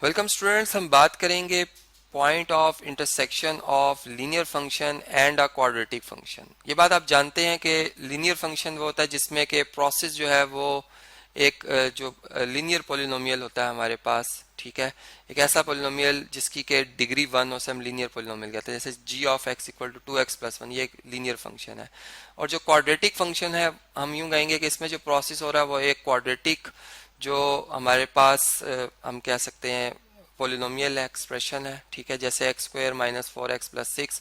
Welcome students, हम बात करेंगे point of intersection of linear function and a quadratic function. ये बात आप जानते हैं कि लीनियर फंक्शन वो होता है जिसमें कि प्रोसेस जो है वो एक जो लीनियर पोलिनोमियल होता है हमारे पास, ठीक है। एक ऐसा पोलिनोमियल जिसकी के डिग्री 1 हो से हम लीनियर पोलिनोमियल कहते हैं, जैसे g of x equal to 2x+1, ये एक लीनियर फंक्शन है। और जो क्वाड्रेटिक फंक्शन है हम यूं कहेंगे कि इसमें जो प्रोसेस हो रहा है वो एक क्वाड्रेटिक जो हमारे पास हम कह सकते हैं पोलिनोमियल एक्सप्रेशन है, ठीक है। जैसे x² - 4x+6,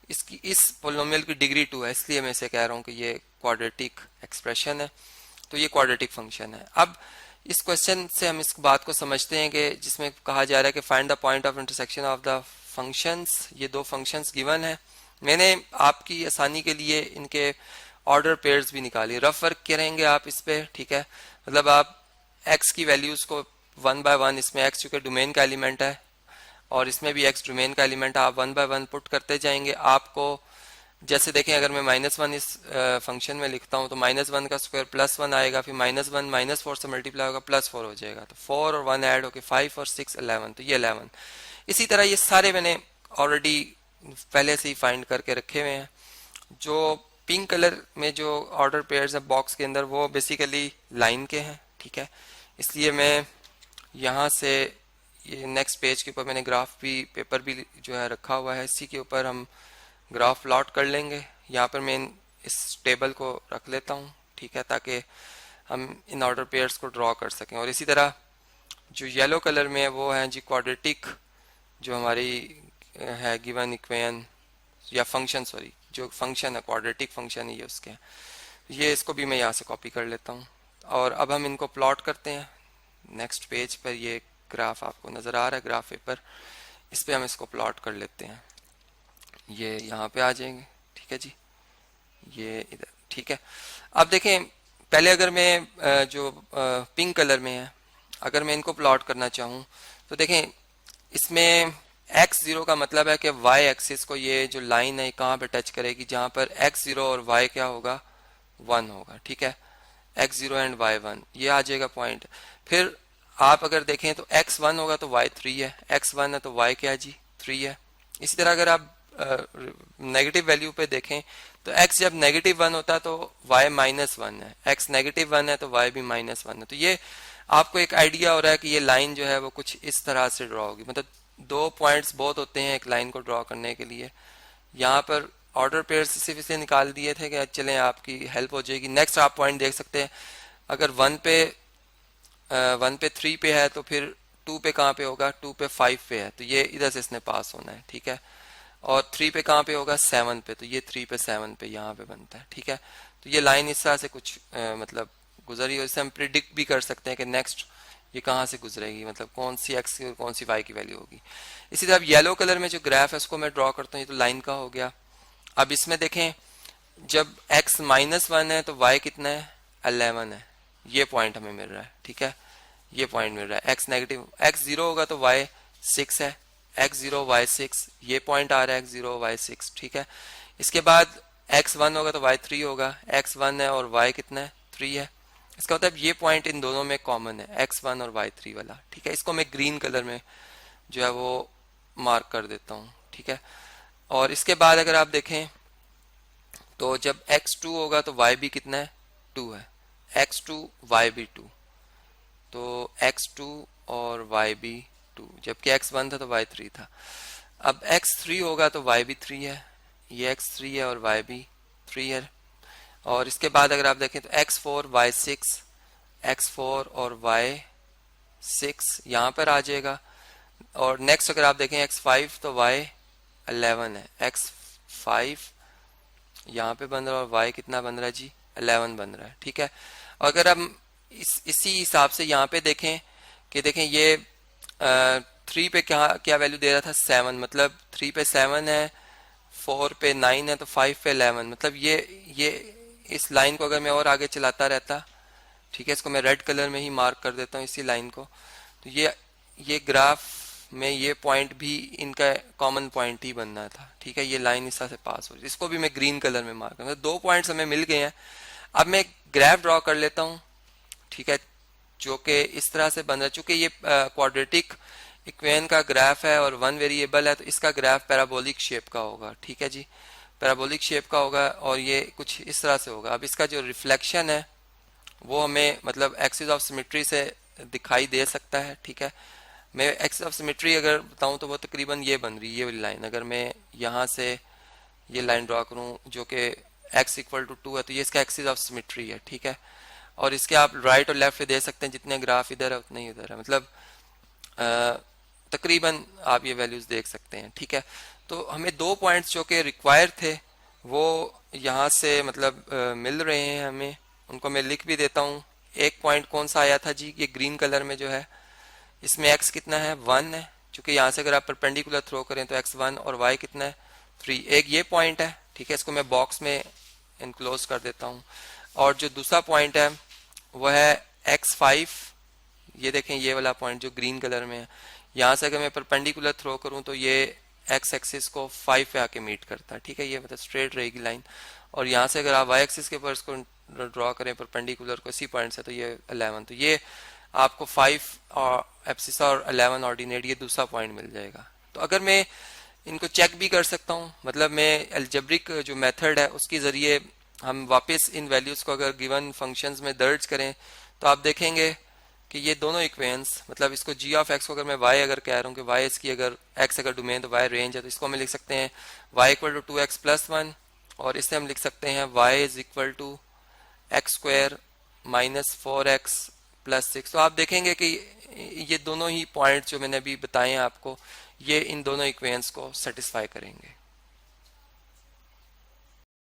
इसकी इस पोलिनोमियल की डिग्री 2 है, इसलिए मैं इसे कह रहा हूँ कि ये क्वाड्रेटिक एक्सप्रेशन है। तो ये क्वाड्रेटिक फंक्शन है। अब इस क्वेश्चन से हम इस बात को समझते हैं कि जिसमें कहा जा रहा है कि find the point of intersection of the functions. ये दो फंक्शंस गिवन है। मैंने आपकी आसानी के लिए इनके ऑर्डर पेयर्स भी निकाली, रफ वर्क करेंगे आप इस पे, ठीक है। मतलब आप x की वैल्यूज को 1 बाय 1, इसमें x चूंकि डोमेन का एलिमेंट है और इसमें भी x डोमेन का एलिमेंट है, आप 1 बाय 1 पुट करते जाएंगे। आपको जैसे देखें, अगर मैं -1 इस फंक्शन में लिखता हूं तो -1 का स्क्वायर +1 आएगा, फिर -1 -4 से मल्टीप्लाई होगा, +4 हो जाएगा, तो 4 और 1 ऐड होकर 5 और 6 11, तो ये 11। इसी तरह ये सारे मैंने ऑलरेडी पहले से ही फाइंड करके रखे हुए हैं। जो पिंक कलर में जो ऑर्डर पेयर्स है बॉक्स के अंदर वो बेसिकली लाइन के हैं, ठीक है। इसलिए मैं यहाँ से ये नेक्स्ट पेज के ऊपर मैंने ग्राफ भी पेपर भी जो है रखा हुआ है, इसी के ऊपर हम ग्राफ प्लॉट कर लेंगे। यहाँ पर मैं इस टेबल को रख लेता हूँ, ठीक है, ताकि हम इन ऑर्डर पेयर्स को ड्रॉ कर सकें। और इसी तरह जो येलो कलर में है वो है जी क्वाड्रेटिक जो हमारी है गिवन इक्वेशन या फंक्शन, सॉरी, जो फंक्शन है क्वाड्रेटिक फंक्शन है ये उसके हैं। ये इसको भी मैं यहाँ से कॉपी कर लेता हूँ और अब हम इनको प्लॉट करते हैं। नेक्स्ट पेज पर ये ग्राफ आपको नज़र आ रहा है, ग्राफ पेपर, इस पर हम इसको प्लॉट कर लेते हैं। ये यहाँ पे आ जाएंगे, ठीक है जी, ये इधर, ठीक है। अब देखें, पहले अगर मैं जो पिंक कलर में है अगर मैं इनको प्लॉट करना चाहूँ तो देखें इसमें x0 का मतलब है कि y एक्सिस को ये जो लाइन है कहाँ पे टच करेगी, जहाँ पर x0 और y क्या होगा, 1 होगा, ठीक है। x0 एंड y1 ये आ जाएगा पॉइंट। फिर आप अगर देखें तो x1 होगा तो y 3 है, x1 है तो y क्या है जी, 3 है। इसी तरह अगर आप नेगेटिव वैल्यू पे देखें तो x जब -1 होता है तो y -1 है, x -1 है तो y भी -1 है। तो ये आपको एक आइडिया हो रहा है कि ये लाइन जो है वो कुछ इस तरह से ड्रॉ होगी। मतलब दो पॉइंट्स बहुत होते हैं एक लाइन को ड्रॉ करने के लिए। यहाँ पर ऑर्डर पेयर्स सिर्फ इसे निकाल दिए थे कि चलें आपकी हेल्प हो जाएगी। नेक्स्ट आप पॉइंट देख सकते हैं, अगर 1 पे 3 पे है तो फिर 2 पे कहाँ पे होगा, 2 पे 5 पे है, तो ये इधर से इसने पास होना है, ठीक है। और 3 पे कहाँ पे होगा, 7 पे, तो ये 3 पे 7 पे यहाँ पे बनता है, ठीक है। तो ये लाइन इस तरह से कुछ मतलब गुजरी, और इससे हम प्रिडिक्ट भी कर सकते हैं कि नेक्स्ट ये कहाँ से गुजरेगी, मतलब कौन सी एक्स की और कौन सी वाई की वैल्यू होगी। इसी तरह येलो कलर में जो ग्राफ है उसको मैं ड्रॉ करता हूँ, ये तो लाइन का हो गया। अब इसमें देखें जब x -1 है तो y कितना है, 11 है, ये पॉइंट हमें मिल रहा है, ठीक है, ये पॉइंट मिल रहा है। x नेगेटिव x0 होगा तो y 6 है, x0 y 6, ये पॉइंट आ रहा है x0 y 6, ठीक है। इसके बाद x1 होगा तो y 3 होगा, x1 है और y कितना है, 3 है। इसका मतलब ये पॉइंट इन दोनों में कॉमन है, x1 और y3 वाला, ठीक है। इसको मैं ग्रीन कलर में जो है वो मार्क कर देता हूँ, ठीक है। और इसके बाद अगर आप देखें तो जब x2 होगा तो y भी कितना है, 2 है, x2 y भी 2, तो x2 और y भी 2, जबकि x1 था तो y 3 था। अब x3 होगा तो y भी 3 है, ये x3 है और y भी 3 है। और इसके बाद अगर आप देखें तो x4 y 6, x4 और y 6 यहाँ पर आ जाएगा। और नेक्स्ट अगर आप देखें x5 तो y 11 है, x5 यहाँ पे बन रहा है और y कितना बन रहा है जी, 11 बन रहा है, ठीक है। और अगर हम इसी हिसाब से यहाँ पे देखें कि देखें ये 3 पे क्या क्या वैल्यू दे रहा था, 7, मतलब 3 पे 7 है, 4 पे 9 है, तो 5 पे 11, मतलब ये इस लाइन को अगर मैं और आगे चलाता रहता, ठीक है, इसको मैं रेड कलर में ही मार्क कर देता हूँ इसी लाइन को, तो ये ग्राफ में ये पॉइंट भी इनका कॉमन पॉइंट ही बनना था, ठीक है। ये लाइन इस तरह से पास हो रही है, इसको भी मैं ग्रीन कलर में मार्क करूँगा। दो पॉइंट्स हमें मिल गए हैं। अब मैं ग्राफ ड्रॉ कर लेता हूँ, ठीक है, जो कि इस तरह से बन रहा है। चूंकि ये क्वाड्रेटिक इक्वेशन का ग्राफ है और वन वेरिएबल है, तो इसका ग्राफ पैराबोलिक शेप का होगा। ठीक है जी, पैराबोलिक शेप का होगा और ये कुछ इस तरह से होगा। अब इसका जो रिफ्लेक्शन है वो हमें मतलब एक्सिस ऑफ सिमेट्री से दिखाई दे सकता है। ठीक है, मैं एक्सिस ऑफ सिमेट्री अगर बताऊं तो वो तकरीबन ये बन रही है, ये वाली लाइन। अगर मैं यहाँ से ये लाइन ड्रॉ करूं जो कि x इक्वल टू 2 है, तो ये इसका एक्सिस ऑफ सिमेट्री है। ठीक है, और इसके आप राइट और लेफ्ट दे सकते हैं, जितने ग्राफ इधर है उतने ही उधर है, मतलब तकरीबन आप ये वैल्यूज देख सकते हैं। ठीक है, तो हमें दो पॉइंट्स जो कि रिक्वायर थे वो यहाँ से मतलब मिल रहे हैं हमें, उनको मैं लिख भी देता हूँ। एक पॉइंट कौन सा आया था जी, ये ग्रीन कलर में जो है, इसमें x कितना है 1 है, क्योंकि यहाँ से अगर आप परपेंडिकुलर थ्रो करें तो x 1 और y कितना है 3। एक ये पॉइंट है। ठीक है, इसको मैं बॉक्स में इनक्लोज कर देता हूँ। और जो दूसरा पॉइंट है वह है x 5, ये देखें ये वाला पॉइंट जो ग्रीन कलर में है, यहाँ से अगर मैं परपेंडिकुलर थ्रो करूँ तो ये x एक्सिस को 5 पे आके मीट करता है। ठीक है, ये मतलब स्ट्रेट रहेगी लाइन। और यहाँ से अगर आप y एक्सिस के ऊपर इसको ड्रॉ करें परपेंडिकुलर को इसी पॉइंट से, तो ये 11, तो ये आपको 5 और एब्सिस और 11 ऑर्डिनेट ये दूसरा पॉइंट मिल जाएगा। तो अगर मैं इनको चेक भी कर सकता हूँ, मतलब मैं एल्जेब्रिक जो मेथड है उसके ज़रिए हम वापस इन वैल्यूज़ को अगर गिवन फंक्शंस में दर्ज करें तो आप देखेंगे कि ये दोनों इक्वेशंस, मतलब इसको g ऑफ x को अगर मैं y अगर कह रहा हूँ कि y इसकी अगर x अगर डोमेन तो y रेंज है, तो इसको हम लिख सकते हैं y equal to 2x plus 1, और इससे हम लिख सकते हैं y is equal to x square minus 4x plus 6। तो आप देखेंगे कि ये दोनों ही पॉइंट जो मैंने अभी बताए हैं आपको, ये इन दोनों इक्वेशंस को सेटिस्फाई करेंगे।